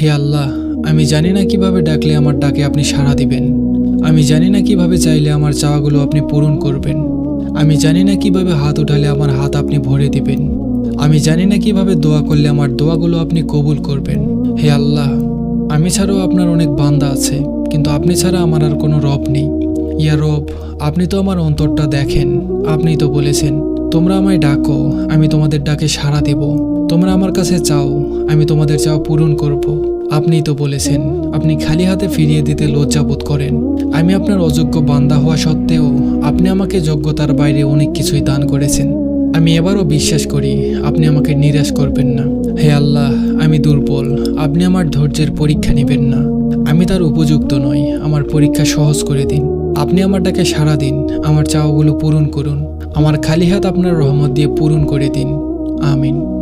হে আল্লাহ, আমি জানি না কিভাবে ডাকলে আমার ডাকে আপনি সাড়া দিবেন। আমি জানি না কিভাবে চাইলে আমার চাওয়াগুলো আপনি পূরণ করবেন। আমি জানি না কিভাবে হাত উঠালে আমার হাত আপনি ভরে দিবেন। আমি জানি না কিভাবে দোয়া করলে আমার দোয়াগুলো আপনি কবুল করবেন। হে আল্লাহ, আমি ছাড়াও আপনার অনেক বান্দা আছে, কিন্তু আপনি ছাড়া আমার আর কোনো রব নেই। ইয়া রব, আপনি তো আমার অন্তরটা দেখেন। আপনিই তো বলেছেন, তোমরা আমায় ডাকো, আমি তোমাদের ডাকে সাড়া দেব। তোমরা আমার কাছে চাও, আমি তোমাদের চাওয়া পূরণ করব। আপনিই তো বলেছেন, আপনি খালি হাতে ফিরিয়ে দিতে লজ্জাবোধ করেন। আমি আপনার অযোগ্য বান্দা হওয়া সত্ত্বেও আপনি আমাকে যোগ্যতার বাইরে অনেক কিছুই দান করেছেন। আমি এবারও বিশ্বাস করি আপনি আমাকে নিরাশ করবেন না। হে আল্লাহ, আমি দুর্বল, আপনি আমার ধৈর্যের পরীক্ষা নেবেন না। আমি তার উপযুক্ত নই, আমার পরীক্ষা সহজ করে দিন। আপনি আমার ডাকে সাড়া দিন, আমার চাওয়াগুলো পূরণ করুন। আমার খালি হাত আপনার রহমত দিয়ে পূরণ করে দিন। আমিন।